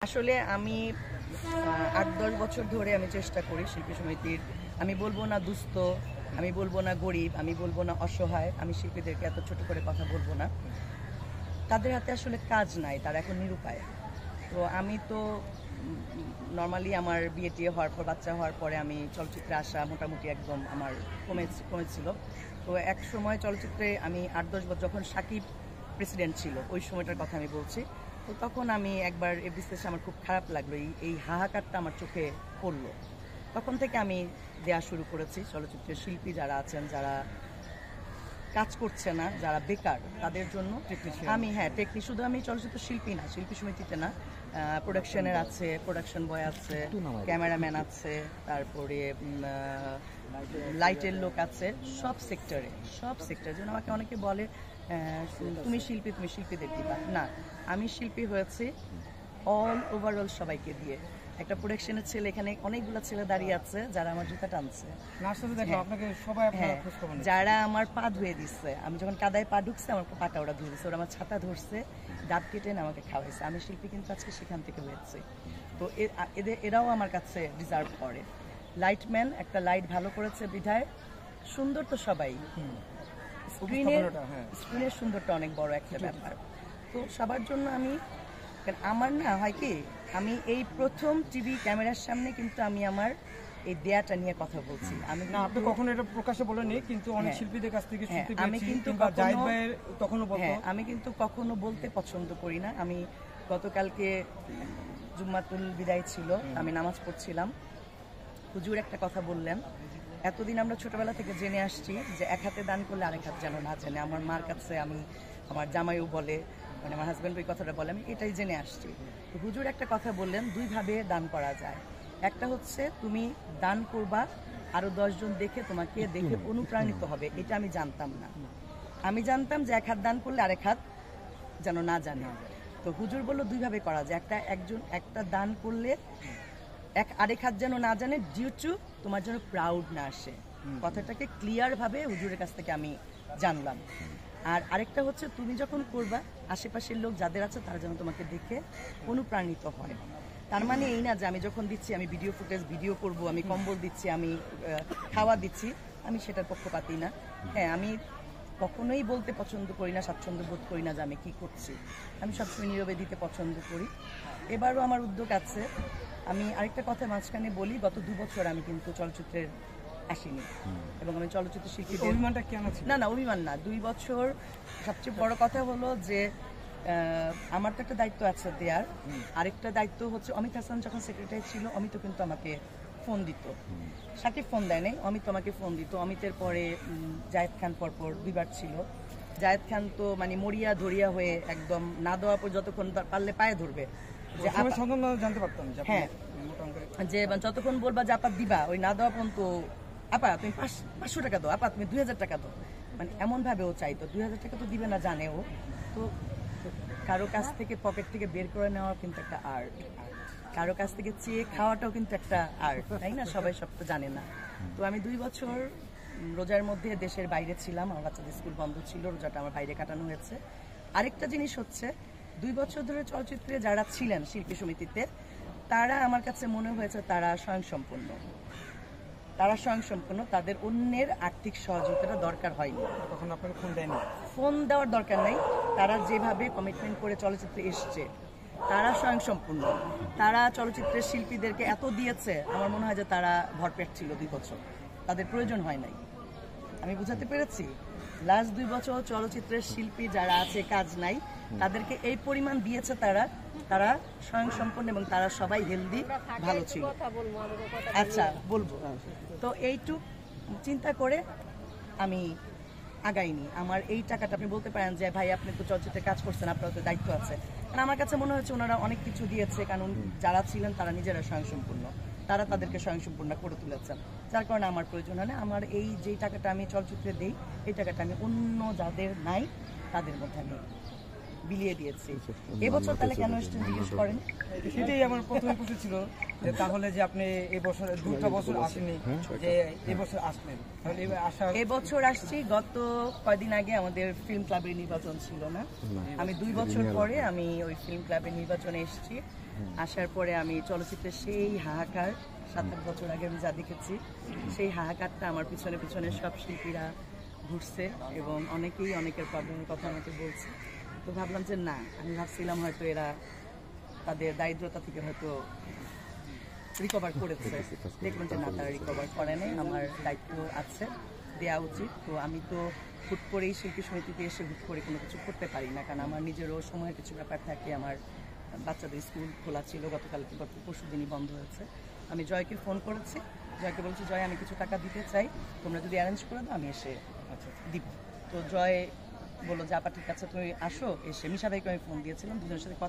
আসলে আমি ৮-১০ বছর ধরে আমি চেষ্টা করি শিল্পী সমিতির। আমি বলবো না দুস্থ, আমি বলবো না গরিব, আমি বলবো না অসহায়, আমি শিল্পীদেরকে এত ছোট করে কথা বলবো না। তাদের হাতে আসলে কাজ নাই, তারা এখন নিরুপায়। তো আমি তো নর্মালি আমার বিয়ে হওয়ার পর, বাচ্চা হওয়ার পরে আমি চলচ্চিত্রে আসা মোটামুটি একদম আমার কমেছিল। তো এক সময় চলচ্চিত্রে আমি ৮-১০ বছর, যখন সাকিব প্রেসিডেন্ট ছিল ওই সময়টার কথা আমি বলছি। তো তখন আমি একবার এফডিসিতে আমার খুব খারাপ লাগলো, এই হাহাকারটা আমার চোখে পড়লো। তখন থেকে আমি দেয়া শুরু করেছি চলচ্চিত্রের শিল্পী যারা আছেন, যারা কাজ করছে না, যারা বেকার, তাদের জন্য আমি শুধু আমি চলচ্চিত্র শিল্পী না, শিল্পী সমিতিতে না, প্রোডাকশনের আছে, প্রোডাকশন বয় আছে, ক্যামেরাম্যান আছে, তারপরে লাইটের লোক আছে, সব সেক্টরে যেন আমাকে অনেকে বলে তুমি শিল্পীদের দিবা না, আমি শিল্পী হয়েছি ওভারঅল সবাইকে দিয়ে। একটা প্রোডাকশনের ছেলে, এখানে অনেকগুলো ছেলে দাঁড়িয়ে আছে যারা আমার জুতা টানছে, যারা আমার পা ধুয়ে দিচ্ছে, আমি যখন কাদায় পা ঢুকছে আমার পাটা ওরা ধুয়ে দিচ্ছে, ওরা আমার ছাতা ধরছে, ডাব কেটে আমাকে খাওয়াইছে। আমি শিল্পী কিন্তু আজকে সেখান থেকে হয়েছে। তো এরাও আমার কাছে ডিজার্ভ করে। লাইটম্যান একটা লাইট ভালো করেছে বিধায় সুন্দর, তো সবাই স্ক্রিনের সুন্দরটা অনেক বড় একটা ব্যাপার। তো সবার জন্য আমি, আমার না হয় কি, আমি এই প্রথম টিভি ক্যামেরার সামনে কিন্তু আমি আমার এই দেয়াটা নিয়ে কথা বলছি। আমি না, আপনি কখনো এটা প্রকাশ্যে বলেননি, কিন্তু অনেক শিল্পীদের কাছ থেকে শুনতে পেয়েছি, আমি কিন্তু আমি কিন্তু কখনো বলতে পছন্দ করি না। আমি গতকালকে জুম্মাতুল বিদায় ছিল, আমি নামাজ পড়ছিলাম, হুজুর একটা কথা বললেন, এতদিন আমরা ছোটবেলা থেকে জেনে আসছি যে এক হাতে দান করলে আরেক হাত যেন না জানে। আমার মার কাছে আমি, আমার জামাইও বলে, মানে আমার হাজব্যান্ড ওই কথাটা বলে, আমি এটাই জেনে আসছি। তো হুজুর একটা কথা বললেন, দুইভাবে দান করা যায়। একটা হচ্ছে তুমি দান করবা, আরো 10 জন দেখে তোমাকে দেখে অনুপ্রাণিত হবে, এটা আমি জানতাম না। আমি জানতাম যে এক হাত দান করলে আরেক হাত যেন না জানে। তো হুজুর বললো দুইভাবে করা যায়, একটা দান করলে আরেক হাত যেন না জানে, ডিউ টু তোমার যেন প্রাউড না আসে। কথাটাকে ক্লিয়ার ভাবে হুজুরের কাছ থেকে আমি জানলাম। আর আরেকটা হচ্ছে তুমি যখন করবা, আশেপাশের লোক যাদের আছে তারা যেন তোমাকে দেখে অনুপ্রাণিত হয়। তার মানে এই না যে আমি যখন দিচ্ছি আমি ভিডিও করব, আমি কম্বল দিচ্ছি, আমি খাওয়া দিচ্ছি, আমি সেটার পক্ষপাতী না। হ্যাঁ, আমি কখনোই বলতে পছন্দ করি না, স্বাচ্ছন্দ্য বোধ করি না যে আমি কি করছি। আমি সবসময় নীরবে দিতে পছন্দ করি। এবারও আমার উদ্যোগ আছে। আমি আরেকটা কথা মাঝখানে বলি, গত 2 বছর আমি কিন্তু চলচ্চিত্রের আসিনি, এবং আমি চলচ্চিত্র শিল্পী। অভিমানটা কেন ছিল? না, অভিমান না, 2 বছর। সবচেয়ে বড় কথা হলো যে আমার তো একটা দায়িত্ব আছে দেয়ার। আরেকটা দায়িত্ব হচ্ছে, অমিত হাসান যখন সেক্রেটারি ছিল, অমিত কিন্তু আমাকে ফোন দিত। সাকিব ফোন দেয় নাই, অমিত আমাকে ফোন দিত। অমিতের পরে জায়েদ খান পরপর 2বার ছিল। জায়েদ খান তো মানে মরিয়া ধরিয়া হয়ে একদম না দেওয়া পর যতক্ষণ পারলে পায়ে ধরবে, যে জানতে পারতাম। হ্যাঁ, যে যতক্ষণ বলবা যে আপা দিবা, ওই না দেওয়া পর্যন্ত, আপা তুমি 500 টাকা দাও, আপা তুমি 2000 টাকা দাও, মানে এমন ভাবে ও চাইতো। 2000 টাকা তো দিবে না জানে ও। তো কারো কাছ থেকে পকেট থেকে বের করে নেওয়া কিন্তু একটা আর্ট, কারো কাছ থেকে চেয়ে খাওয়াটাও কিন্তু একটা আর্ট, তাই না? সবাই সব তো জানে না। তো আমি 2 বছর রোজার মধ্যে দেশের বাইরে ছিলাম, আমার বাচ্চাদের স্কুল বন্ধ ছিল, রোজাটা আমার বাইরে কাটানো হয়েছে। আরেকটা জিনিস হচ্ছে, 2 বছর ধরে চলচ্চিত্রে যারা ছিলেন শিল্পী সমিতিতে, তারা আমার কাছে মনে হয়েছে তারা স্বয়ংসম্পূর্ণ, তাদের অন্যের আর্থিক সহযোগিতাটা দরকার হয়নি। তখন আপনাকে ফোন দেয়নি? ফোন দেওয়ার দরকার নাই। তারা যেভাবে কমিটমেন্ট করে চলচ্চিত্রে এসছে, তারা স্বয়ংসম্পূর্ণ। তারা চলচ্চিত্রের শিল্পীদেরকে এত দিয়েছে, আমার মনে হয় যে তারা ভরপেট ছিল 2 বছর, তাদের প্রয়োজন হয় নাই। আমি বুঝাতে পেরেছি? লাস্ট 2 বছর চলচ্চিত্রের শিল্পী যারা আছে, কাজ নাই, তাদেরকে এই পরিমাণ দিয়েছে তারা স্বয়ংসম্পূর্ণ, এবং তারা সবাই হেলদি, ভালো ছিল। আচ্ছা, বলবো। তো এইটুক চিন্তা করে আমি আগাইনি। আমার এই টাকাটা, আপনি বলতে পারেন যে ভাই আপনি তো চলচ্চিত্রে কাজ করছেন, আপনার তো দায়িত্ব আছে, কারণ আমার কাছে মনে হচ্ছে ওনারা অনেক কিছু দিয়েছে, কারণ যারা ছিলেন তারা নিজেরা স্বয়ংসম্পূর্ণ, তারা তাদেরকে স্বয়ংসম্পূর্ণ করে তুলেছেন, যার কারণে আমার প্রয়োজন হয় না। আমার এই যে টাকাটা আমি চলচ্চিত্রে দিই, এই টাকাটা আমি অন্য যাদের নাই তাদের মধ্যে আমি বিলিয়ে দিয়েছি। এবছর তাহলে কেন এসেছেন জিজ্ঞেস করেন? সেটাই আমার প্রথমে প্রশ্ন ছিল, যে তাহলে যে আপনি এবছর 2টা বছর আসেনি, যে এবছর আসলেন, তাহলে এবছর আসছি। গত কয়দিন আগে আমাদের ফিল্ম ক্লাবের নির্বাচন ছিল না, আমি 2 বছর পরে আমি ওই ফিল্ম ক্লাবের নির্বাচনে এসেছি। আসার পরে আমি চলচ্চিত্রের সেই হাহাকার 7-8 বছর আগে আমি যা দেখেছি সেই হাহাকারটা আমার পিছনে পিছনে সব শিল্পীরা ঘুরছে এবং অনেকেই অনেকের প্রবলেমের কথা আমাকে বলছে। তো ভাবলাম যে না, আমি ভাবছিলাম হয়তো এরা তাদের দারিদ্রতা থেকে হয়তো রিকভার করেছে, দেখলাম যে না, তারা রিকভার করে নাই। আমার দায়িত্ব আছে, দেওয়া উচিত। তো আমি তো হুট করেই শিল্পী সমিতিতে এসে হুট করে কোনো কিছু করতে পারি না, কারণ আমার নিজেরও সময়ের কিছু ব্যাপার থাকে। আমার বাচ্চাদের স্কুল খোলা ছিল, গত পরশু দিনই বন্ধ হয়েছে। আমি জয়কে ফোন করেছি, জয়কে বলছি জয় আমি কিছু টাকা দিতে চাই, তোমরা যদি অ্যারেঞ্জ করে দাও আমি এসে দিব। তো জয় বললো যে আপা ঠিক আছে তুমি আসো। এসে মিশা ভাইকে আমি ফোন দিয়েছিলাম, দুজনের সাথে কথা